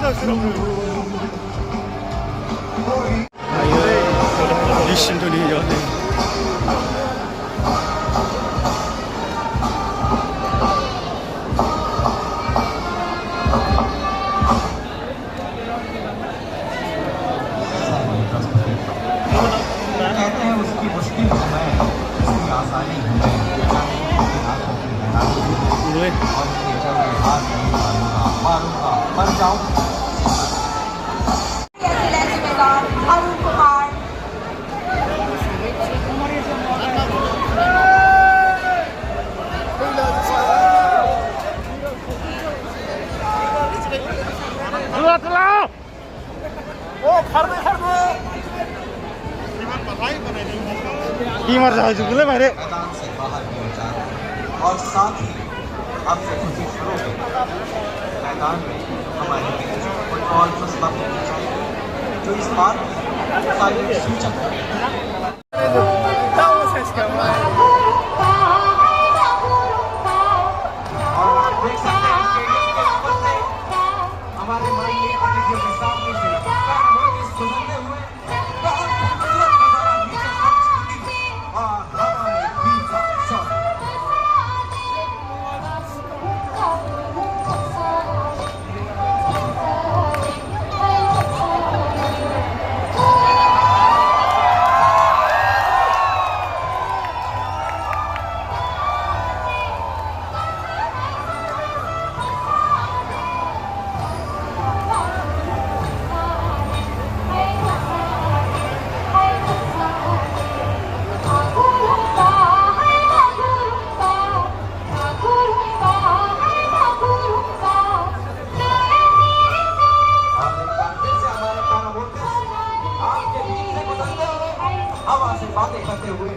Ayo, listen to the कहते हैं उसकी मुश्किल समय उसकी आसानी हमें आंखों की हैरानी और उसके चलते हार नहीं मारूंगा मारूंगा मर जाऊं अरुण कुमार मैदान से बाहर निकल जाए और साथ ही आपसे खुशी शुरू हो मैदान में हमारे बीच फुटबॉल फुसला होनी चाहिए जो इस बात की सारी सूचक है और आप देख सकते हैं स्टेडियम के ऊपर से हमारे माननीय अतिथियों के सामने से पैरामोटी सुनाते हुए बहुत खूबसूरत नजारा नीचे संस्कृति और हवा में भीगा सब हवा से बातें करते हुए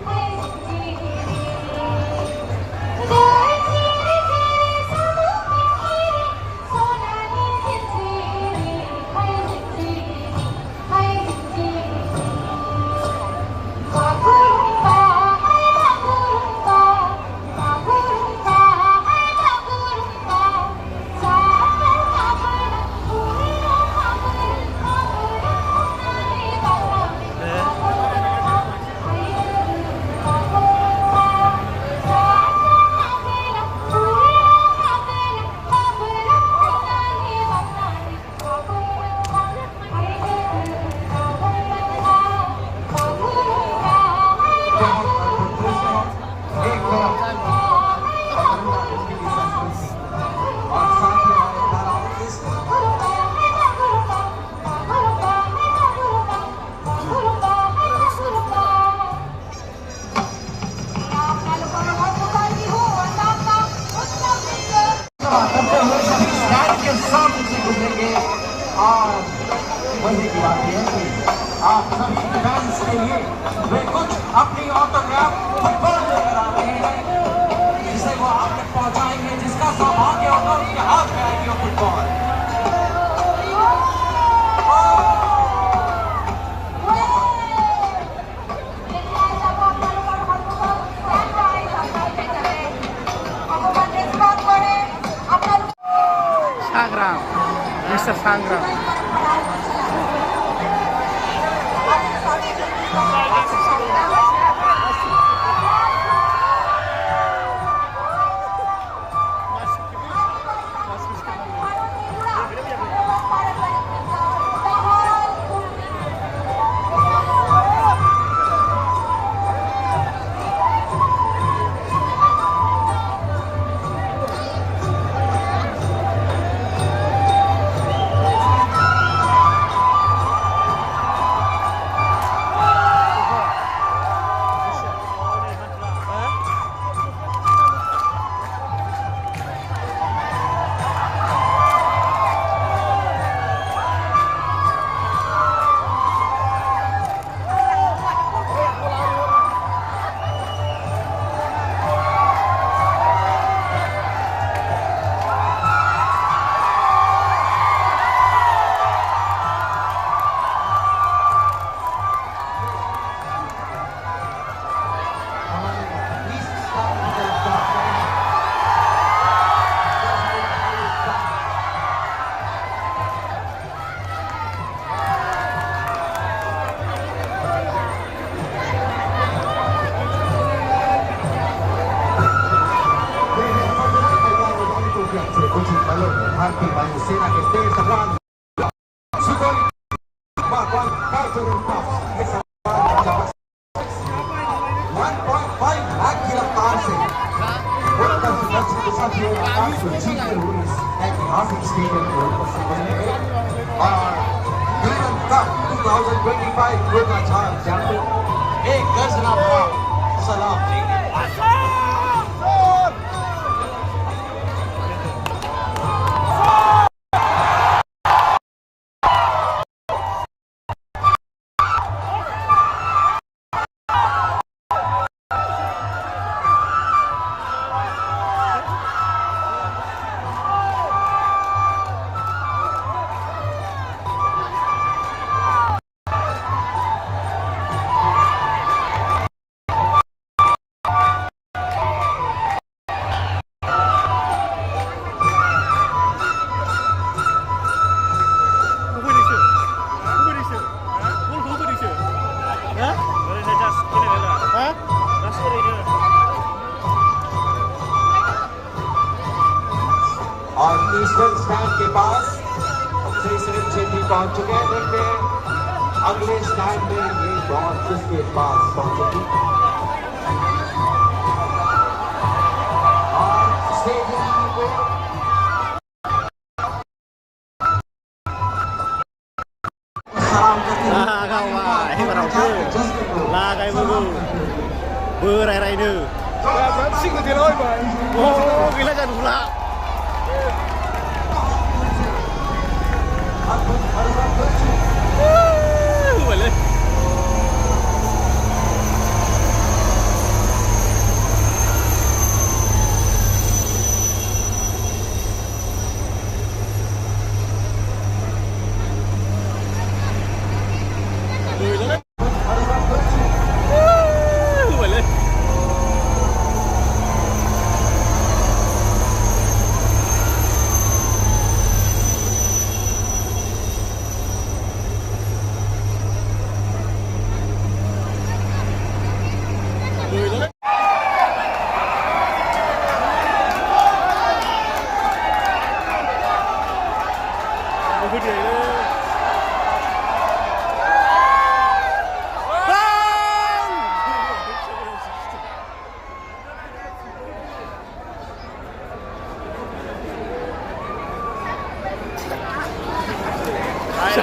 मजे की बात यह है कि आप सभी फैंस के लिए वे कुछ अपनी ऑटोग्राफ फुटबॉल लेकर आ रहे हैं जिसे वो आप तक पहुंचाएंगे जिसका सौभाग्य होगा उनके हाथ में आएगी वो फुटबॉल Sangram, Mr. Sangram. भारतीय वायुसेना के तेज जवान सुखोई Mark 1 fighter aircraft में सवार 1.5 लाख की रफ्तार से उत्तर से दक्षिण दिशा की ओर आकाश को चीरते हुए इस ऐतिहासिक स्टेडियम को ऊपर से गुजरेंगे और ड्यूरन कप 2025 को का चार चैंपियन एक गर्जना भरा सलाम देंगे और ईस्टर्न स्टैंड के पास श्री सुनील भी पहुंच चुके हैं देखते हैं अगले स्टैंड में ये दौड़ किसके पास पहुंचेगी और स्टेडियम को सलाम करते हैं Lagai bulu, berai-rai nu. Sing ke dia loi bai. Oh, gila jangan pula. Boleh. Video